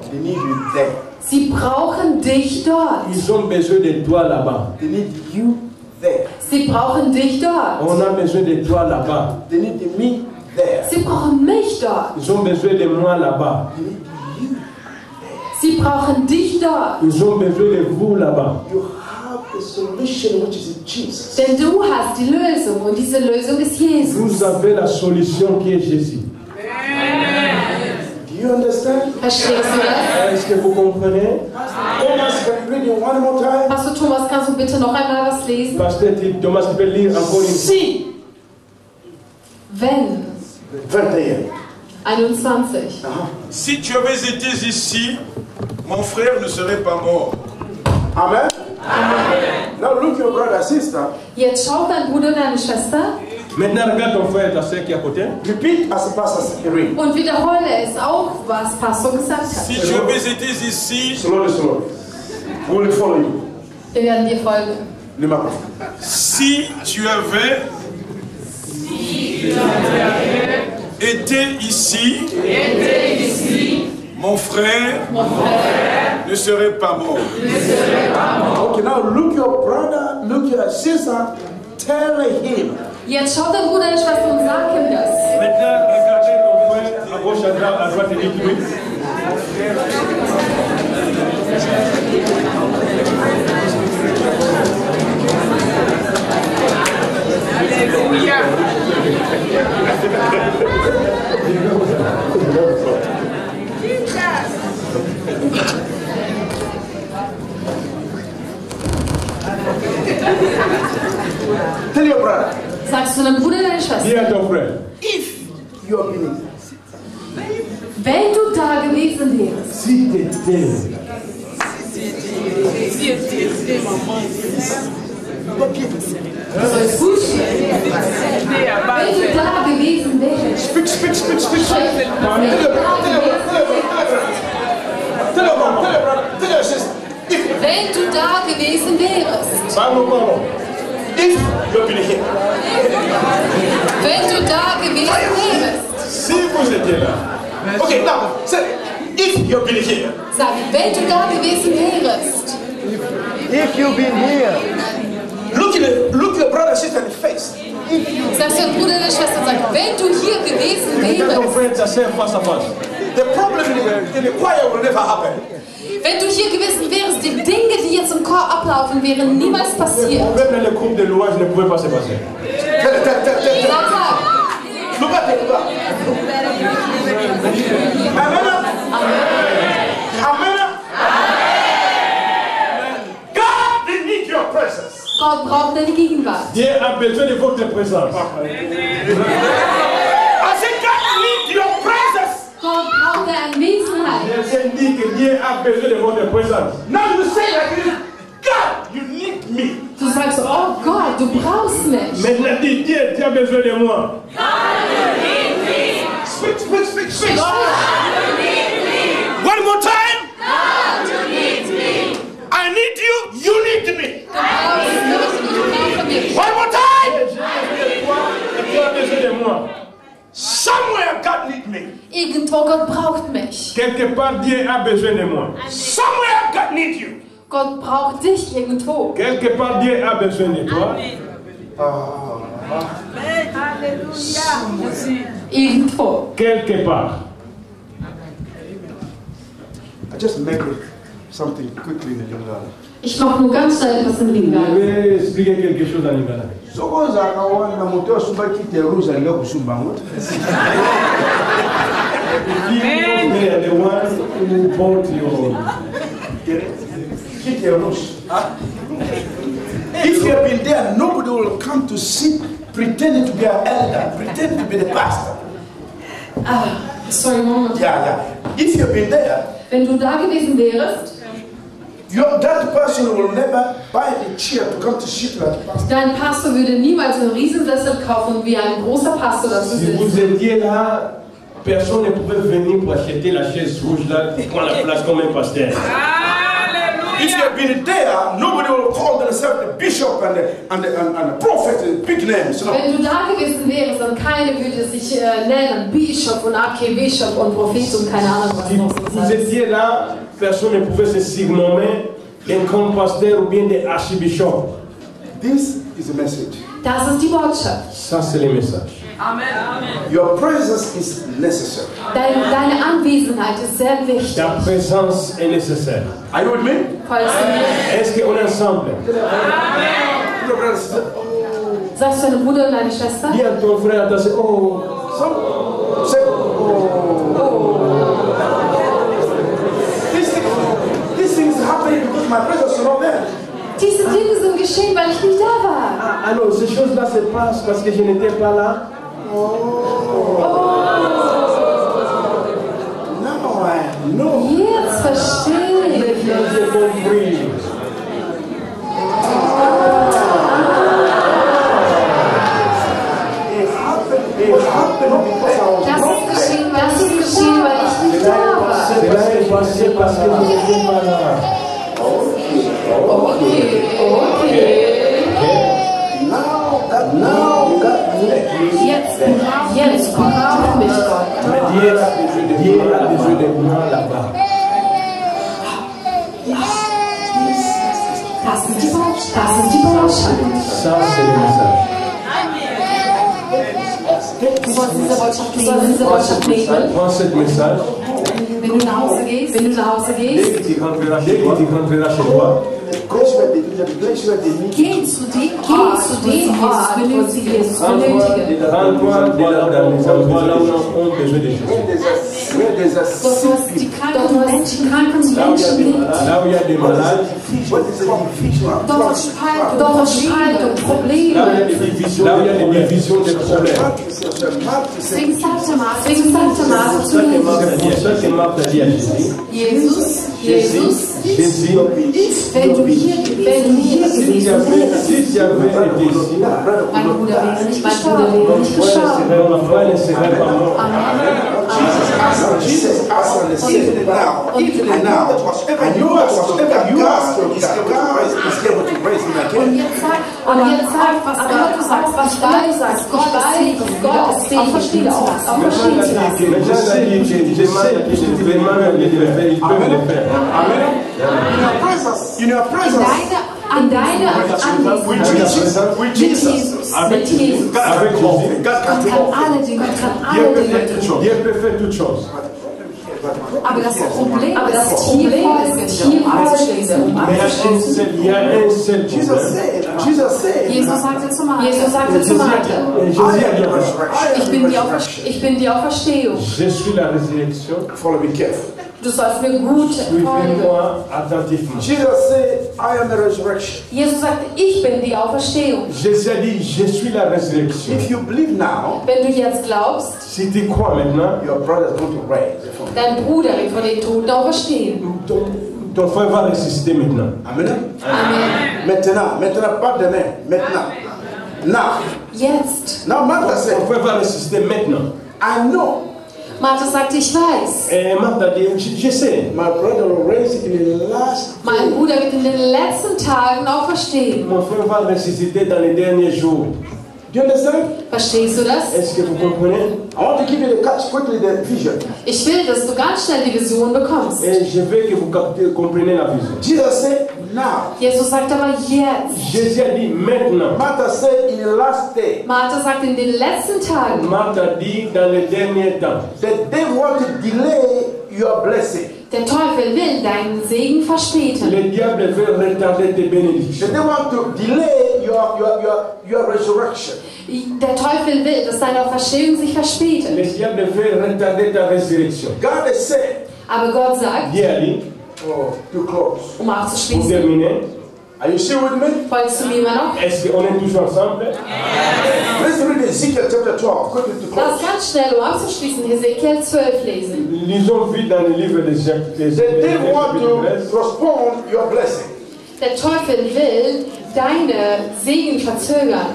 Speaker 1: they need you there.
Speaker 4: sie brauchen dich dort.
Speaker 3: ils ont besoin de toi là-bas.
Speaker 1: They need you there.
Speaker 4: Sie brauchen dich dort.
Speaker 3: On a besoin de toi là-bas.
Speaker 1: They need me there.
Speaker 4: Sie brauchen mich dort.
Speaker 3: Ils ont besoin de moi là-bas.
Speaker 1: They need you.
Speaker 4: Sie brauchen dich dort.
Speaker 3: Ils ont besoin de vous là-bas.
Speaker 1: You have a solution which is in Jesus.
Speaker 4: Denn du hast die Lösung und diese Lösung ist Jesus.
Speaker 3: Vous avez la solution qui est Jésus.
Speaker 1: Do you understand?
Speaker 4: Verstehst du das?
Speaker 3: Est-ce que vous comprenez?
Speaker 1: Thomas, can you read it one more time?
Speaker 4: Pastor Thomas, kannst du bitte noch einmal was lesen?
Speaker 3: Pasteur Thomas, tu peux lire encore une fois.
Speaker 1: See.
Speaker 4: Wenn
Speaker 1: 21.
Speaker 4: 21.
Speaker 6: Si tu avais été ici, mon frère ne serait pas mort.
Speaker 1: Amen. Now look your brother, sister.
Speaker 4: Jetzt schau dein Bruder und deine Schwester
Speaker 3: Maintenant, regarde ton frère et ta soeur qui est à côté.
Speaker 1: Repeat as Pastor read.
Speaker 4: und wiederhole es auch, was Pastor gesagt hat.
Speaker 6: Si tu avais été ici,
Speaker 1: Slowly. We will follow you.
Speaker 4: Wir werden dir folgen.
Speaker 1: Le microphone.
Speaker 6: si tu avais été ici, mon frère ne serait pas mort.
Speaker 1: Okay, now look your brother, look your sister, tell him.
Speaker 4: Jetzt schau dein Bruder und deine Schwester und sag ihm das.
Speaker 3: Maintenant, regardez ton frère à gauche, à droite et dites-lui.
Speaker 1: Tell your brother.
Speaker 4: Sagst du deinem Bruder und deiner
Speaker 3: Dis
Speaker 4: Schwester,
Speaker 3: à ton frère.
Speaker 1: If you are believing,
Speaker 4: wenn du da gewesen wärst,
Speaker 3: Si t'étais.
Speaker 4: soll es gut stehen. Wenn du da gewesen wärst,
Speaker 1: speak.
Speaker 4: wenn du da gewesen
Speaker 1: Tell your brother, tell your sister.
Speaker 4: Wenn du da gewesen wärst,
Speaker 3: Pardon.
Speaker 1: If you are believing,
Speaker 4: wenn du da gewesen wärst,
Speaker 3: Si vous étiez là.
Speaker 1: okay, now say if you are believing.
Speaker 4: sag, wenn du da gewesen wärst,
Speaker 2: If you've been here,
Speaker 1: Look your brother, sister in the face.
Speaker 4: sagst du deinem Bruder und deiner Schwester, sag, wenn du hier gewesen
Speaker 3: Regarde ton
Speaker 4: wärst,
Speaker 3: frère et ta soeur face à face.
Speaker 1: The problem in the choir will never happen.
Speaker 4: wenn du hier gewesen wärst, die Dinge, die jetzt im ablaufen, wäre niemals passiert.
Speaker 3: Même le groupe de louange ne pouvait pas se passer.
Speaker 1: God, they need your presence.
Speaker 4: Gott braucht deine Gegenwart.
Speaker 3: Dieu a besoin de votre présence.
Speaker 1: I said, God needs your presence.
Speaker 4: Gott braucht deine Anwesenheit.
Speaker 3: Dieu dit que Dieu a besoin de votre présence.
Speaker 1: Now you say like this, God, you need me.
Speaker 4: Du sagst, oh Gott, du brauchst mich.
Speaker 3: Maintenant dis Dieu, tu as besoin de moi.
Speaker 1: Speak, speak, speak, speak. One more time. I need you, you need me. One more time.
Speaker 3: Tu as besoin de moi.
Speaker 1: Somewhere God needs me.
Speaker 4: Irgendwo Gott braucht mich.
Speaker 3: Quelque part Dieu a besoin de moi.
Speaker 1: Somewhere God needs you.
Speaker 4: Gott braucht dich irgendwo.
Speaker 3: Quelque part Dieu a besoin de toi.
Speaker 4: Irgendwo.
Speaker 3: Quelque part.
Speaker 1: I just make something quickly in the Lingala.
Speaker 4: Ich mache nur ganz schnell etwas im
Speaker 3: Je
Speaker 4: Lingala.
Speaker 3: vais expliquer quelque chose en Lingala.
Speaker 1: So goes na moto suba kite rouge alinga kusumba ngoto.
Speaker 3: The one who bought your
Speaker 1: Kite rouge. If you have been there, nobody will come to sit pretending to be an elder, pretending to be the pastor.
Speaker 4: Sorry, Moment.
Speaker 1: Yeah. If you have been there,
Speaker 4: Wenn du da gewesen wärst,
Speaker 1: that person will never buy a chair to come to sit like pastor.
Speaker 4: dein Pastor würde niemals einen Riesensessel kaufen, wie ein großer Pastor dazu
Speaker 3: Si vous
Speaker 4: sitzt.
Speaker 3: étiez là, personne ne pouvait venir pour acheter la chaise rouge là et prendre la place comme un pasteur.
Speaker 1: If you have been there, nobody will call themselves the bishop and the prophet, big names. No.
Speaker 4: Wenn du da gewesen wärst, dann keiner würde sich nennen Bischof und Archbischof und Prophet und keine Ahnung was
Speaker 3: Si
Speaker 4: noch.
Speaker 3: vous étiez là, personne ne pouvait se surnommer d'un grand pasteur ou bien d'un archbishop.
Speaker 1: This is the message.
Speaker 4: Das ist die Botschaft.
Speaker 3: Ça, c'est le message.
Speaker 1: Your presence is necessary.
Speaker 4: Deine Anwesenheit ist sehr wichtig.
Speaker 3: Ta présence est nécessaire.
Speaker 1: Are you with me?
Speaker 4: Folgst du mir?
Speaker 3: Est-ce qu'on est ensemble?
Speaker 1: Your brothers,
Speaker 4: Sagst du deinem Bruder und deiner Schwester?
Speaker 3: Dis à ton frère, à ta sœur, oh,
Speaker 1: say, This thing is happening because my presence is not there.
Speaker 4: Diese Dinge sind geschehen, weil ich nicht da war.
Speaker 3: alors ces choses-là se passent parce que je n'étais pas là.
Speaker 1: Now I know.
Speaker 4: Jetzt verstehe ich.
Speaker 3: Maintenant, j'ai compris.
Speaker 4: Das ist geschehen, weil ich nicht da war.
Speaker 3: Cela est passé parce que je n'étais pas là.
Speaker 4: Okay. Jetzt braucht mich Gott.
Speaker 3: Mais Dieu a besoin de moi là-bas.
Speaker 4: Das ist die Botschaft. Das ist die Botschaft.
Speaker 3: Ça, c'est le message.
Speaker 4: Du sollst diese Botschaft nehmen.
Speaker 3: Prends ce message.
Speaker 4: Wenn du nach Hause gehst.
Speaker 3: Dès que tu rentreras chez toi,
Speaker 4: Geh zu dem Ort, wo sie es benötigen.
Speaker 3: rends-toi dans les endroits là où on a besoin de Jésus.
Speaker 4: Dort, wo es die kranken Menschen liegen.
Speaker 3: Là où il y a des malades,
Speaker 4: Dort Streit und Probleme.
Speaker 3: là où il y a des divisions de problèmes.
Speaker 4: Deswegen sagte Martha zu
Speaker 3: C'est
Speaker 4: Jesus.
Speaker 3: pour ça que Marthe a dit à Jésus,
Speaker 4: Jesus,
Speaker 3: Jésus,
Speaker 4: wenn du hier gewesen
Speaker 3: si tu avais été ici,
Speaker 4: mein Bruder wäre nicht
Speaker 3: mon
Speaker 4: gestorben.
Speaker 3: frère ne serait pas mort.
Speaker 1: Jesus asked the Savior now, even now, whatever you ask is able to raise him
Speaker 4: Und
Speaker 1: again.
Speaker 4: jetzt sag, was du sagst, was du sagst, Gott ist fähig, auf verschiedene zu lassen.
Speaker 3: Maintenant, il a dit que je sais que je demande à Dieu de demander à Dieu de le faire, il peut le faire.
Speaker 1: In your presence,
Speaker 4: An deine Anwesenheit
Speaker 1: with
Speaker 4: mit
Speaker 1: Jesus,
Speaker 3: Avec Jésus,
Speaker 1: God can
Speaker 4: kann alle Dinge,
Speaker 3: Dieu peut faire toutes choses.
Speaker 4: Aber das Problem ist, hier abzuschließen.
Speaker 3: Il y a un seul
Speaker 1: Jesus
Speaker 3: problème.
Speaker 1: said,
Speaker 4: Jesus sagte zu Martha,
Speaker 3: Jésus a dit en fait,
Speaker 4: ich bin die Auferstehung.
Speaker 3: je suis la résurrection.
Speaker 1: follow me carefully.
Speaker 4: Du sollst mir gut folgen.
Speaker 3: Suivez-moi attentivement.
Speaker 1: Jesus said, I am the resurrection.
Speaker 4: Jesus sagte, ich bin die Auferstehung.
Speaker 3: Jésus a dit, je suis la résurrection.
Speaker 1: If you believe now,
Speaker 4: Wenn du jetzt glaubst,
Speaker 3: Si tu crois maintenant,
Speaker 1: your brother is going to rise.
Speaker 4: dein Bruder wird von den Toten auferstehen.
Speaker 3: ton frère va ressusciter maintenant.
Speaker 1: Amen.
Speaker 4: Amen.
Speaker 1: Maintenant, pas demain, maintenant. Now,
Speaker 4: Jetzt.
Speaker 1: Martha
Speaker 3: Ton
Speaker 1: said,
Speaker 3: frère va ressusciter maintenant.
Speaker 1: I know
Speaker 4: Martha sagte, ich weiß.
Speaker 3: Et Marthe a dit, je sais.
Speaker 1: my brother will rise in the last
Speaker 4: Mein Bruder wird in den letzten Tagen auferstehen.
Speaker 3: Mon frère va ressusciter dans les derniers jours.
Speaker 1: Do you understand?
Speaker 4: Verstehst du das?
Speaker 3: Est-ce que vous comprenez?
Speaker 1: I want to give you the catch quickly the vision.
Speaker 4: Ich will, dass du ganz schnell die Vision bekommst.
Speaker 3: Et je veux que vous compreniez la vision.
Speaker 1: Jesus said, now.
Speaker 4: Jesus sagt aber jetzt.
Speaker 3: Jésus a dit maintenant.
Speaker 1: Martha said, in the last day.
Speaker 4: Martha sagt in den letzten Tagen.
Speaker 3: Marthe a dit dans les derniers temps.
Speaker 1: The devil want to delay your blessing.
Speaker 4: Der Teufel will deinen Segen verspäten.
Speaker 3: Le diable veut retarder tes
Speaker 1: The
Speaker 3: bénédictions.
Speaker 1: devil want to delay your resurrection.
Speaker 4: Der Teufel will, dass deine Auferstehung sich verspätet.
Speaker 3: Le diable veut retarder ta résurrection.
Speaker 1: God has said,
Speaker 4: Aber Gott sagt,
Speaker 3: Dieu a dit,
Speaker 1: to close.
Speaker 4: um
Speaker 3: pour
Speaker 4: abzuschließen,
Speaker 3: terminer,
Speaker 1: Are you still with me?
Speaker 4: folgst du mir immer noch?
Speaker 3: est-ce qu'on est toujours ensemble?
Speaker 1: Let's read Ezekiel chapter 12, quickly to
Speaker 4: Lass
Speaker 1: close.
Speaker 4: ganz schnell, um abzuschließen, Hesekiel 12 lesen.
Speaker 3: Lisons vite dans le livre de Jacques.
Speaker 1: The devil want to postpone your blessing.
Speaker 4: Der Teufel will deine Segen verzögern.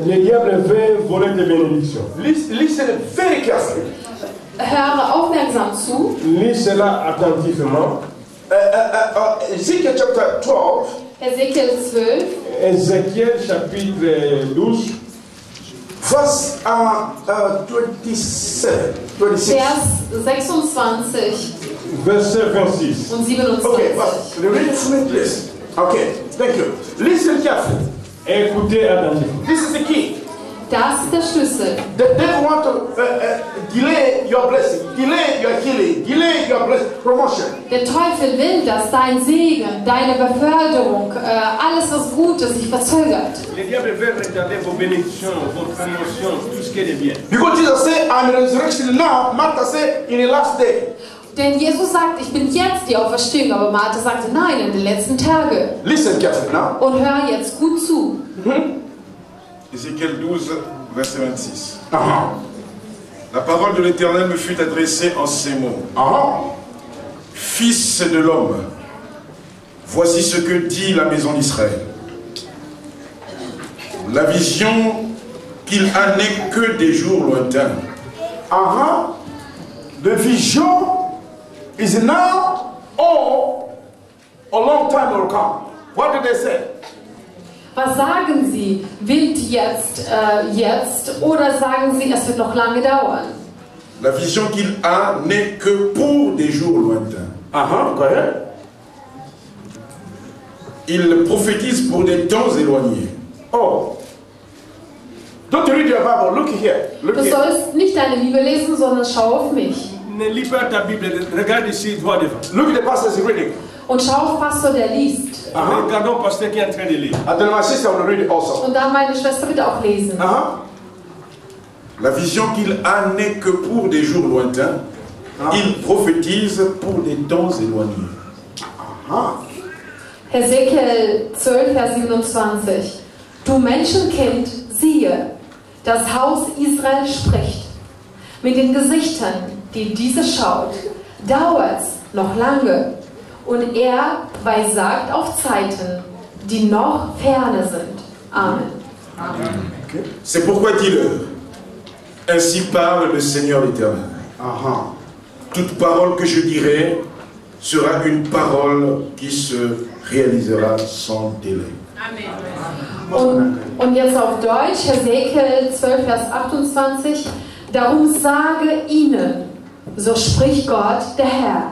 Speaker 3: Le diable veut voler tes bénédictions.
Speaker 1: Listen very carefully.
Speaker 4: Höre aufmerksam zu.
Speaker 3: Lis cela attentivement.
Speaker 1: Ezekiel chapter 12,
Speaker 4: Hesekiel 12,
Speaker 3: Ézéchiel chapitre 12,
Speaker 1: verse 26.
Speaker 4: Vers 26
Speaker 3: verset 26.
Speaker 4: und 27.
Speaker 1: Okay, but read it for me, please. Okay, thank you. Listen carefully.
Speaker 3: Écoutez attentivement.
Speaker 1: This is the key.
Speaker 4: Das ist der Schlüssel.
Speaker 1: The devil want to delay your blessing, delay your healing, delay your promotion.
Speaker 4: Der Teufel will, dass dein Segen, deine Beförderung, alles was Gutes sich verzögert.
Speaker 3: Le diable veut retarder vos bénédictions, vos promotions, tout ce qui est de bien.
Speaker 1: Because Jesus said, I'm the resurrection now. Martha said, in the last day.
Speaker 4: Denn Jesus sagt, ich bin jetzt die Auferstehung, aber Martha sagte, nein, in den letzten Tagen.
Speaker 1: Listen carefully now.
Speaker 4: Und hör jetzt gut zu.
Speaker 6: Ézéchiel 12, verset 26.
Speaker 1: Uh-huh.
Speaker 6: La parole de l'Éternel me fut adressée en ces mots.
Speaker 1: Uh-huh.
Speaker 6: Fils de l'homme, voici ce que dit la maison d'Israël. La vision qu'il a n'est que des jours lointains.
Speaker 1: Uh-huh. The vision is now or a long time will come. What did they say?
Speaker 4: Was sagen Sie? Wird jetzt oder sagen Sie, es wird noch lange dauern?
Speaker 6: La vision qu'il a n'est que pour des jours lointains.
Speaker 1: Uh-huh. Go ahead.
Speaker 6: Il prophétise pour des temps éloignés.
Speaker 1: Oh. Don't read your Bible. Look here. Look
Speaker 4: Du
Speaker 1: here.
Speaker 4: sollst nicht deine Bibel lesen, sondern schau auf mich.
Speaker 3: Ne lis pas ta Bible, regarde ici, droit devant.
Speaker 1: Look at the pastor is reading.
Speaker 4: Und schau auf Pastor, der liest.
Speaker 3: Regardons le pasteur qui est en train de lire.
Speaker 1: And then my sister will read it also.
Speaker 4: Und dann meine Schwester wird auch lesen.
Speaker 1: Uh-huh.
Speaker 6: La vision qu'il a n'est que pour des jours lointains. Il prophétise pour des temps éloignés.
Speaker 1: Uh-huh.
Speaker 4: Hesekiel 12, Vers 27. Du Menschenkind, siehe, das Haus Israel spricht. Mit den Gesichtern, die diese schaut, dauert's noch lange. Und er weissagt auf Zeiten, die noch ferne sind. Amen.
Speaker 6: C'est pourquoi dis-leur, ainsi parle le Seigneur l'Éternel.
Speaker 1: Uh-huh.
Speaker 6: Toute parole que je dirai sera une parole qui se réalisera sans délai.
Speaker 4: Und jetzt auf Deutsch, Hesekiel 12, Vers 28. Darum sage ihnen, so spricht Gott, der Herr,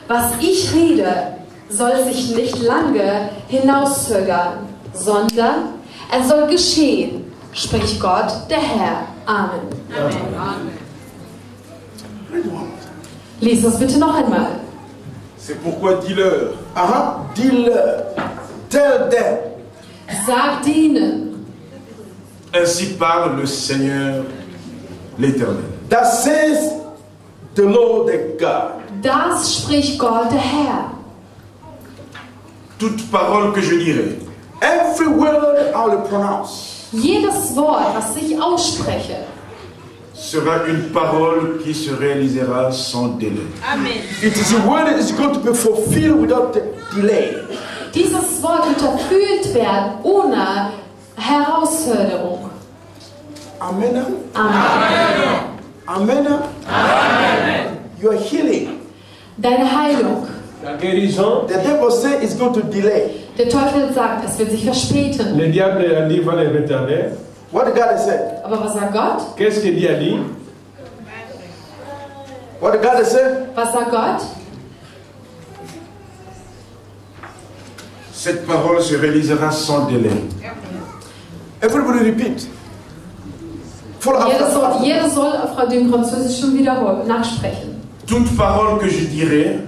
Speaker 4: was ich rede, soll sich nicht lange hinauszögern, sondern es soll geschehen, spricht Gott, der Herr. Amen. Lies das bitte noch einmal.
Speaker 6: C'est pourquoi dis-leur.
Speaker 1: Dis-leur. Tell them.
Speaker 4: Sagt ihnen.
Speaker 6: Ainsi parle le Seigneur, l'Éternel.
Speaker 1: That says the Lord the God.
Speaker 4: Das spricht Gott der Herr.
Speaker 6: Toute parole que je dirai.
Speaker 1: Every word I will pronounce.
Speaker 4: Jedes Wort, was ich ausspreche,
Speaker 6: sera une parole qui se réalisera sans délai.
Speaker 5: Amen.
Speaker 1: It is a word that is going to be fulfilled without delay.
Speaker 4: Dieses Wort wird erfüllt werden ohne Herausforderung.
Speaker 1: Amen.
Speaker 4: Amen.
Speaker 1: Amen. Amen. Your healing.
Speaker 4: Deine Heilung.
Speaker 3: La guérison.
Speaker 1: The devil says it's going to delay.
Speaker 4: Der Teufel sagt, es wird sich verspäten.
Speaker 3: Le diable a dit va les retarder.
Speaker 1: What did God say?
Speaker 4: Aber was sagt Gott?
Speaker 3: Qu'est-ce que Dieu a dit?
Speaker 1: What did God say?
Speaker 4: Was sagt Gott?
Speaker 6: Cette parole se réalisera sans délai.
Speaker 1: Everybody repeat. Follow after.
Speaker 4: Jeder soll auf dem Französischen wiederholen, nachsprechen.
Speaker 6: Toute parole que je dirai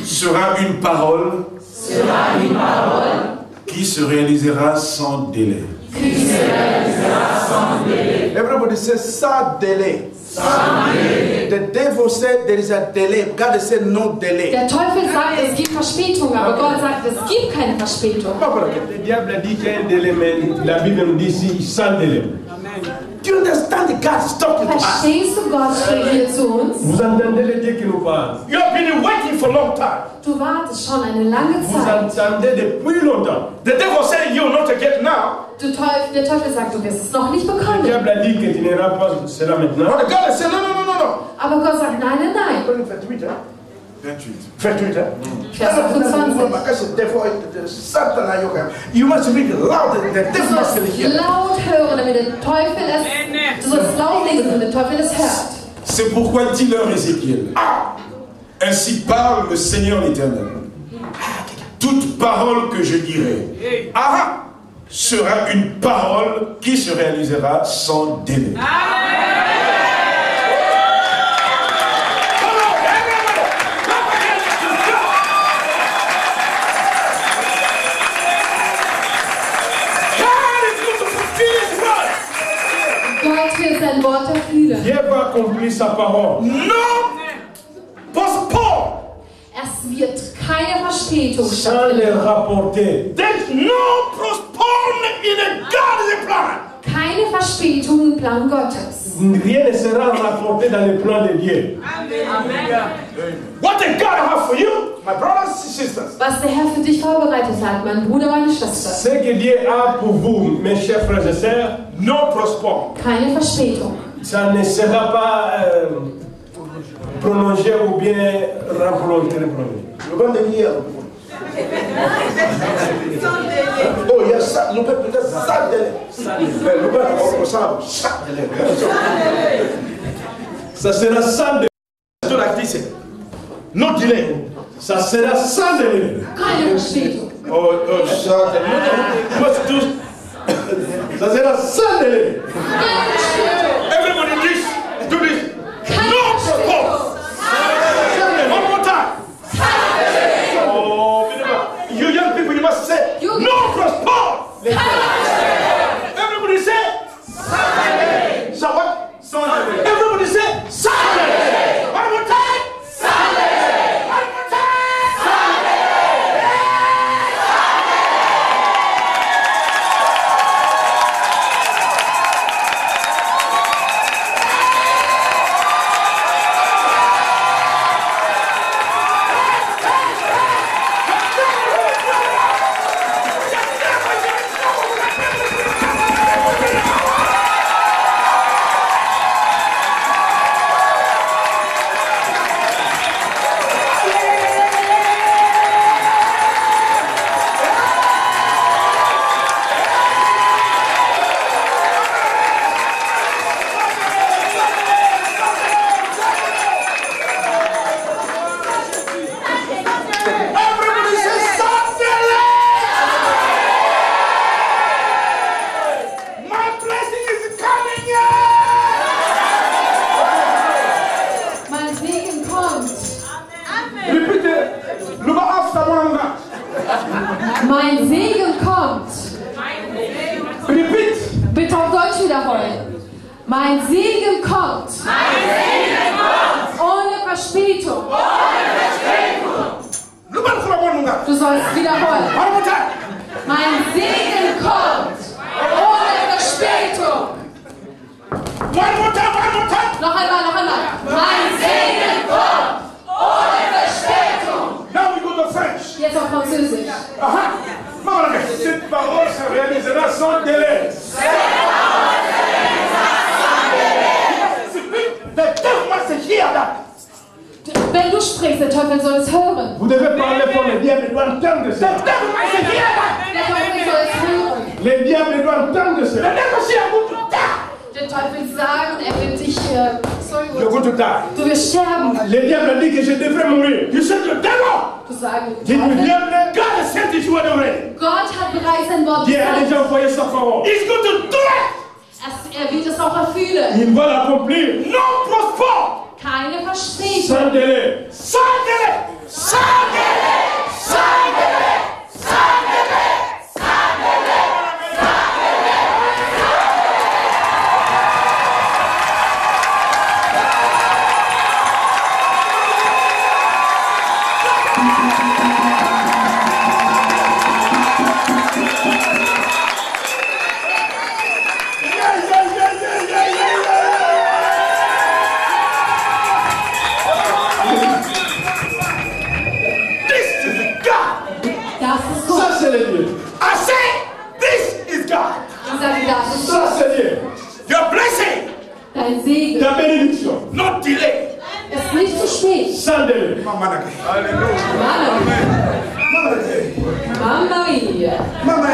Speaker 6: sera une parole qui se réalisera sans délai.
Speaker 1: Everybody says sans delay. The devil said there is a delay. God said no delay.
Speaker 4: Der Teufel sagt, es gibt Verspätung, aber Gott sagt, es gibt keine Verspätung.
Speaker 3: Le diable a dit qu'il y a un délai, mais la Bible nous dit ici sans délai.
Speaker 1: Do you understand that God is talking to us?
Speaker 4: Verstehst du, Gott spricht hier zu uns?
Speaker 3: Vous entendez le Dieu qui nous parle?
Speaker 1: You have been waiting for a long time.
Speaker 4: Du wartest schon eine lange
Speaker 3: Vous
Speaker 4: Zeit.
Speaker 3: entendez depuis longtemps.
Speaker 1: The devil said you will not get now.
Speaker 4: Der Teufel sagt, du wirst es noch nicht
Speaker 3: Le
Speaker 4: bekommen.
Speaker 3: diable a dit que tu n'iras pas cela maintenant.
Speaker 1: But God said no.
Speaker 4: Aber Gott sagt, nein, nein, nein.
Speaker 6: 28.
Speaker 4: Vers 28.
Speaker 1: You must read it loud. The
Speaker 4: Du
Speaker 1: devil must
Speaker 4: sollst
Speaker 1: hear.
Speaker 4: laut hören, damit der Teufel es... Du sollst laut lesen, damit der Teufel es hört.
Speaker 6: C'est pourquoi dis-leur, Ézéchiel. Ainsi parle le Seigneur l'Éternel. Toute parole que je dirai sera une parole qui se réalisera sans délai.
Speaker 4: Gott wird sein Wort erfüllen.
Speaker 3: Dieu va accomplir sa parole.
Speaker 1: No postpone.
Speaker 4: Es wird keine Verspätung
Speaker 3: Sans
Speaker 4: stattfinden.
Speaker 3: les rapporter.
Speaker 1: There's no postpone in a God's plan.
Speaker 4: Keine Verspätung im Plan Gottes.
Speaker 3: Rien ne sera rapporté dans le plan de Dieu.
Speaker 1: What did God have for you, my brothers and sisters?
Speaker 4: Was der Herr für dich vorbereitet hat, mein Bruder, meine Schwester.
Speaker 3: Ce que Dieu a pour vous, mes chers frères et sœurs,
Speaker 1: No postpone.
Speaker 4: Keine Verspätung.
Speaker 3: ça ne sera pas prolongé ou bien prolongé.
Speaker 1: You're going to hear. Oh yes, look at that Saturday. Look at Saturday.
Speaker 3: Ça sera sans délai.
Speaker 1: Do like this. No delay.
Speaker 3: Ça sera sans délai.
Speaker 4: Keine Verspätung.
Speaker 1: Oh, Saturday. Must do.
Speaker 3: Ça sera sans délai.
Speaker 4: Keine Verspätung.
Speaker 1: Everybody do this. No postpone. One more time. Oh, you young people, you must say no postpone. Everybody say Sunday. So what? Sunday. Everybody say Sunday. One more time. Sunday. One more time. Sunday.
Speaker 4: wiederholen. Mein Segen kommt. Ohne Verspätung. Du sollst wiederholen. Mein Segen kommt. Ohne Verspätung. Noch einmal. Mein Segen kommt. Ohne Verspätung.
Speaker 1: Now we go to French.
Speaker 4: Jetzt auf Französisch.
Speaker 1: Aha. Cette parole se réalisera sans délai.
Speaker 4: Wenn du sprichst, der Teufel soll es hören.
Speaker 1: Vous devez parler pour le diable doit entendre cela.
Speaker 4: Der Teufel soll es hören.
Speaker 1: Le diable doit entendre cela.
Speaker 4: Der Teufel sagt, er wird dich,
Speaker 1: You're going to die.
Speaker 4: du wirst sterben.
Speaker 1: Le diable a dit que je devrais mourir. You said the devil.
Speaker 4: Du sagst,
Speaker 1: Dis le diable, God has sent his word already.
Speaker 4: Gott hat bereits ein Wort
Speaker 1: Dieu a
Speaker 4: gesagt.
Speaker 1: déjà envoyé sa parole. He's going to do it.
Speaker 4: Er wird es auch erfüllen.
Speaker 1: Il va l'accomplir. Non prospère.
Speaker 4: Keine Verspätung.
Speaker 1: Sans délai. Sans délai. Sans délai. Sans délai. Sans délai. Sans délai. Ça c'est le Dieu. I say, this is God. Ça c'est Dieu. Your blessing.
Speaker 4: Dein Segen.
Speaker 1: Ta bénédiction.
Speaker 6: Not delay.
Speaker 4: Es ist nicht zu spät.
Speaker 1: Sans délai.
Speaker 4: Mamma mia. Mamma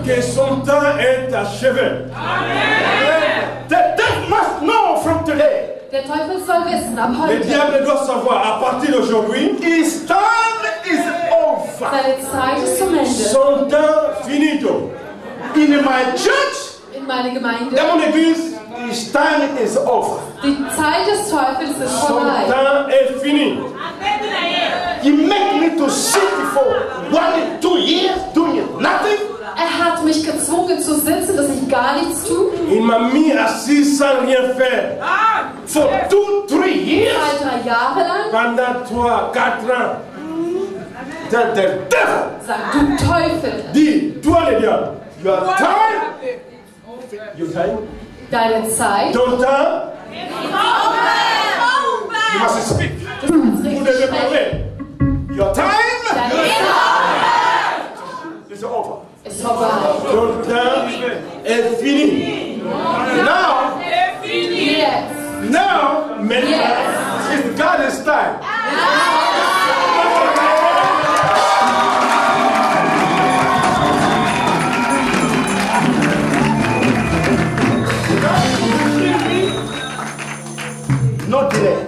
Speaker 3: Que son temps est achevé.
Speaker 1: The devil must know from today.
Speaker 4: Der Teufel soll wissen, ab
Speaker 3: Le
Speaker 4: heute,
Speaker 3: diable doit savoir à partir d'aujourd'hui,
Speaker 1: His time is over.
Speaker 4: seine Zeit ist zum Ende.
Speaker 3: son temps finito.
Speaker 1: In my church,
Speaker 4: In meine Gemeinde,
Speaker 3: Dans mon église,
Speaker 1: his time is over.
Speaker 4: die Zeit des Teufels ist
Speaker 3: son
Speaker 4: vorbei.
Speaker 3: temps est fini.
Speaker 1: He make me to sit for 1 2 years doing nothing.
Speaker 4: Hat mich gezwungen zu sitzen, dass ich gar nichts tue.
Speaker 3: Il m'a mis assis sans rien faire.
Speaker 1: For 2 3 years.
Speaker 4: 2-3 Jahre lang.
Speaker 3: Pendant 3, 4 ans.
Speaker 1: The devil.
Speaker 4: Sagt, du Teufel,
Speaker 3: Dis, toi le diable,
Speaker 1: Your time.
Speaker 3: your time,
Speaker 4: deine Zeit,
Speaker 3: ton temps,
Speaker 1: You must speak.
Speaker 4: das ist
Speaker 3: vous
Speaker 4: richtig
Speaker 3: devez
Speaker 4: schlecht.
Speaker 3: parler.
Speaker 1: Your time
Speaker 4: Deine Zeit
Speaker 1: is over.
Speaker 4: ist vorbei.
Speaker 3: Ton temps est fini.
Speaker 1: Now,
Speaker 4: Jetzt
Speaker 1: Now,
Speaker 3: Maintenant,
Speaker 1: it's God's time. No delay.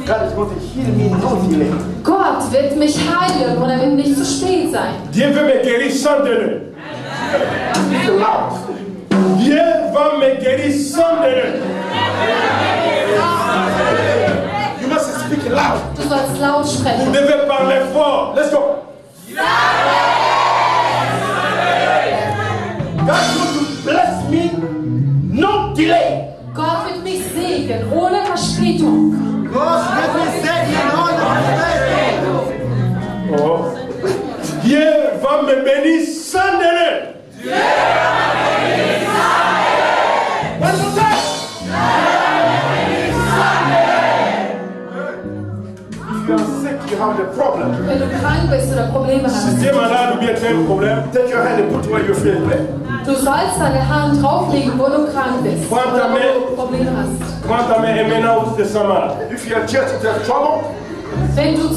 Speaker 1: God is going to heal me, no delay.
Speaker 4: Gott wird mich heilen und er wird nicht zu spät sein.
Speaker 3: Dieu veut me guérir sans délai.
Speaker 1: Speak loud.
Speaker 3: Dieu va me guérir sans délai.
Speaker 1: You must speak loud.
Speaker 4: Du sollst laut
Speaker 3: Vous
Speaker 4: sprechen.
Speaker 3: devez parler fort.
Speaker 1: Let's go. God's going to bless me, no delay.
Speaker 4: Gott wird mich segnen, ohne Verspätung.
Speaker 2: Gott wird mich segnen ohne Verspätung.
Speaker 3: Oh. Dieu va me bénir sans délai.
Speaker 1: One more time. If you are sick, you have the problem.
Speaker 4: Wenn du krank bist oder Probleme
Speaker 3: Si
Speaker 4: hast,
Speaker 3: tu es malade ou bien tu as un problème,
Speaker 1: Take your hand and put where you feel pain.
Speaker 4: du sollst deine Hand drauflegen, wo du krank bist oder wo du Probleme hast.
Speaker 3: prends ta main et maintenant où tu te sens malade.
Speaker 1: If your church is in trouble,
Speaker 4: Wenn zum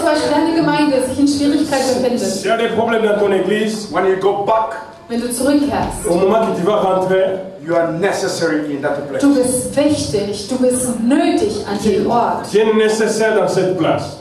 Speaker 4: Beispiel deine Gemeinde sich in Schwierigkeiten befindet,
Speaker 3: S'il y a des problèmes dans ton église,
Speaker 1: when you go back,
Speaker 4: wenn du zurückkehrst,
Speaker 3: au moment que tu vas rentrer,
Speaker 1: you are necessary in that place.
Speaker 4: du bist wichtig, du bist nötig an dem Ort.
Speaker 3: tu es nécessaire dans cette place.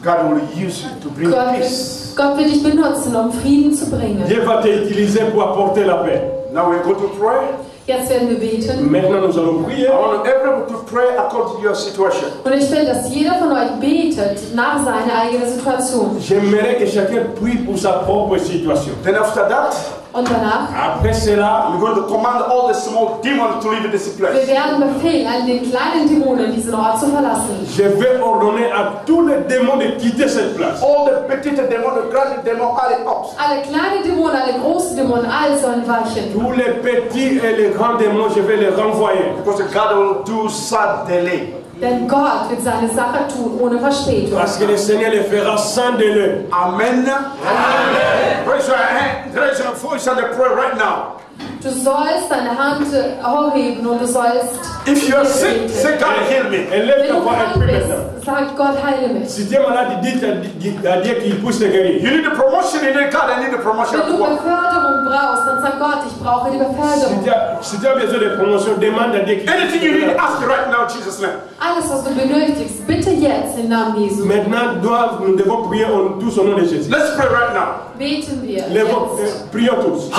Speaker 1: God will use you to bring peace.
Speaker 4: Gott wird dich benutzen, um Frieden zu bringen.
Speaker 3: Dieu va te utiliser pour apporter la paix.
Speaker 1: Now we're going to pray.
Speaker 4: Jetzt werden wir beten.
Speaker 3: Maintenant, nous allons prier.
Speaker 1: I want everyone to pray according to your situation.
Speaker 4: Und ich will, dass jeder von euch betet nach seiner eigenen Situation.
Speaker 3: J'aimerais que chacun prie pour sa propre situation.
Speaker 1: Then after that,
Speaker 4: Und danach,
Speaker 3: Après cela,
Speaker 1: we're going to command all the small demons to leave this
Speaker 4: wir
Speaker 1: place.
Speaker 4: werden befehlen, all den kleinen Dämonen diesen Ort zu verlassen.
Speaker 3: je vais ordonner à tous les démons de quitter cette place.
Speaker 1: All the petite demons, the grand demons, all the ups.
Speaker 4: Alle kleinen Dämonen, alle großen Dämonen, all sollen weichen.
Speaker 3: Tous les petits et les grands démons, je vais les renvoyer.
Speaker 1: Because God will do sad delay.
Speaker 4: Denn Gott wird seine Sache tun, ohne Verspätung.
Speaker 3: Parce que le Seigneur les fera sans délai.
Speaker 1: Amen. Amen. Raise your hand, raise your voice and pray right now.
Speaker 4: Du sollst deine Hand aufheben und du sollst
Speaker 1: If you are sick, say God heal me.
Speaker 3: Élève
Speaker 4: Wenn
Speaker 3: ta
Speaker 4: du
Speaker 3: voix et
Speaker 4: krank
Speaker 3: prie
Speaker 4: bist,
Speaker 3: maintenant.
Speaker 4: sag Gott, heile mich.
Speaker 3: Si tu es malade, dis à Dieu qu'il puisse te guérir.
Speaker 1: You need a promotion in it, God, I need a promotion
Speaker 4: Wenn
Speaker 1: at
Speaker 4: du
Speaker 1: work.
Speaker 4: Beförderung brauchst, dann sag Gott, ich brauche die Beförderung.
Speaker 3: Si tu as besoin de promotion, demande à Dieu qu'il
Speaker 1: Anything you need, ask right now in Jesus' name.
Speaker 4: Alles, was du benötigst, bitte jetzt im Namen Jesu.
Speaker 3: Maintenant, nous devons prier tous au nom de Jésus.
Speaker 1: Let's pray right now.
Speaker 4: Beten wir
Speaker 3: Lèvons,
Speaker 4: jetzt.
Speaker 3: prions tous.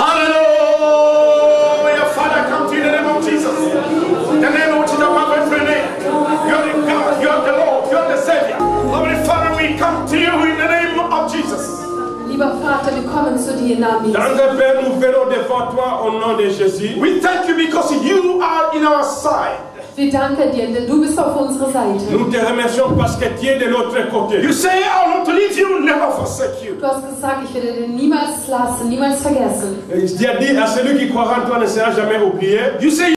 Speaker 1: Hallelujah. Father, come to you in the name of Jesus. The name which is above every name. You're the God, you're the Lord, you're the Savior. Lovely Father, we come to you in the name of Jesus.
Speaker 4: Lieber Vater, wir kommen zu dir im Namen Jesu.
Speaker 3: Tendre Père, nous venons devant toi au nom de Jésus.
Speaker 1: We thank you because you are in our side.
Speaker 4: Wir danken dir, denn du bist auf unserer Seite.
Speaker 3: Nous te remercions parce que tu es de notre côté.
Speaker 1: You say, I want to leave you, never forsake you.
Speaker 4: Du hast gesagt, ich werde dir niemals lassen, niemals vergessen.
Speaker 3: Tu as dit à celui qui croira en toi ne sera jamais oublié.
Speaker 1: You say,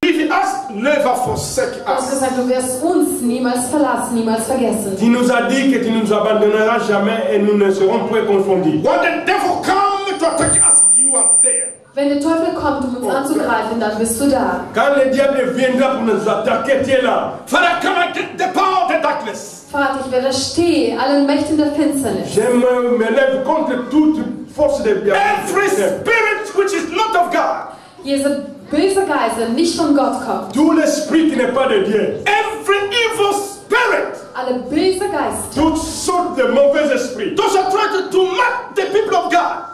Speaker 1: leave us, never forsake
Speaker 4: Du hast
Speaker 1: us.
Speaker 4: gesagt, du wirst uns niemals verlassen, niemals vergessen.
Speaker 3: Tu nous as dit que tu ne nous abandonneras jamais et nous ne serons point confondus.
Speaker 1: When the devil comes to attack us, you are there.
Speaker 4: Wenn der Teufel kommt, um uns anzugreifen, dann bist du da.
Speaker 3: Quand le diable viendra pour nous attaquer, tu es là.
Speaker 1: Father, come against the power of the darkness.
Speaker 4: Vater, ich widerstehe allen Mächten der Finsternis.
Speaker 3: Je me lève contre toute force de bien.
Speaker 1: Every spirit which is not of God,
Speaker 4: Diese böse Geist, der nicht von Gott kommt.
Speaker 3: Tout l'esprit qui n'est pas de Dieu.
Speaker 1: every evil spirit,
Speaker 4: Alle böse Geister,
Speaker 3: Toutes sortes de mauvais esprits.
Speaker 1: those are trying to mock the people of God.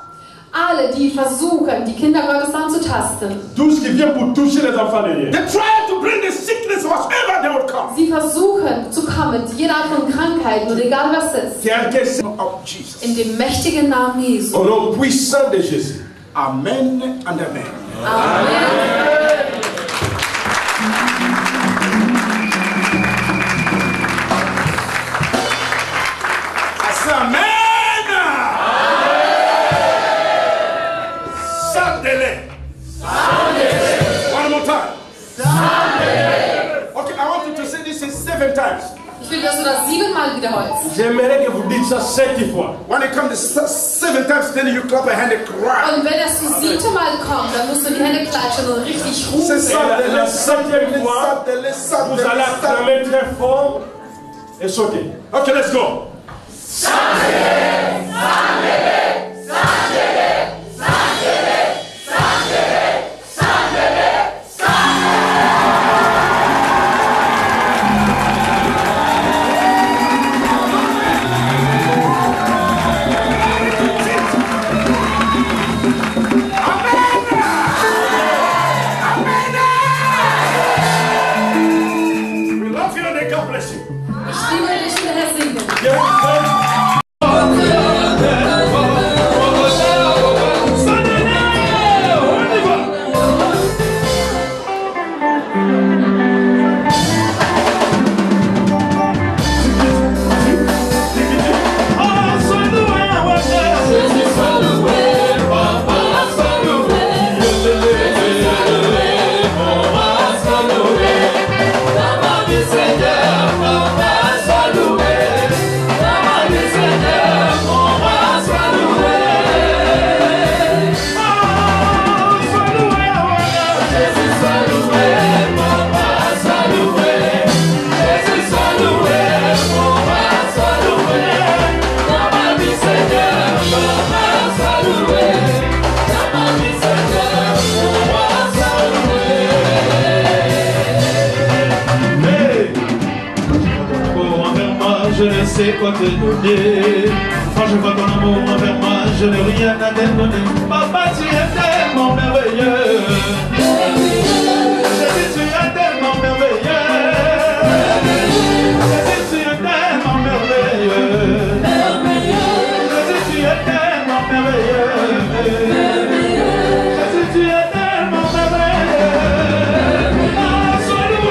Speaker 4: alle, die versuchen, die Kinder Gottes anzutasten.
Speaker 3: Tout ce qui vient pour toucher les enfants de Dieu.
Speaker 1: They try to bring the sickness whatsoever they would come.
Speaker 4: Sie versuchen zu kommen mit jeder Art von Krankheiten und egal was es ist.
Speaker 3: Quel que soit.
Speaker 1: Of Jesus.
Speaker 4: In dem mächtigen Namen Jesu.
Speaker 3: Au nom puissant de Jésus.
Speaker 1: Amen and amen.
Speaker 4: Amen.
Speaker 1: I say amen. Sunday. One more time. Okay, I want you to say this 7 times.
Speaker 4: Ich will, dass du das 7-mal wiederholst.
Speaker 3: J'aimerais que vous dites ça 7 fois.
Speaker 1: When it comes to 7 times, then you clap your hand and cry.
Speaker 4: Und wenn das zum 7. Mal kommt, dann musst du die Hände klatschen und richtig rufen.
Speaker 1: C'est ça,
Speaker 3: Et la 7e fois, vous allez acclamer très fort et sauter.
Speaker 1: Okay, let's go.
Speaker 4: Ich liebe dich, der Herr segnen.
Speaker 7: Je ne sais quoi te donner. Quand je vois ton amour envers moi, je n'ai rien à te donner. Papa, tu es tellement merveilleux. Jésus, tu es tellement merveilleux. Jésus, tu es tellement merveilleux. Jésus, tu es tellement merveilleux. Jésus, tu es tellement merveilleux. Sois loué.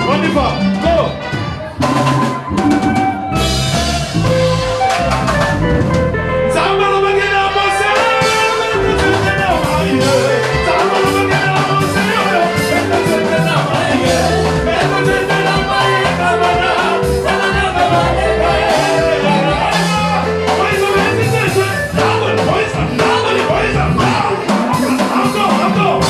Speaker 7: On y va, go!
Speaker 6: Encore.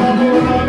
Speaker 7: amour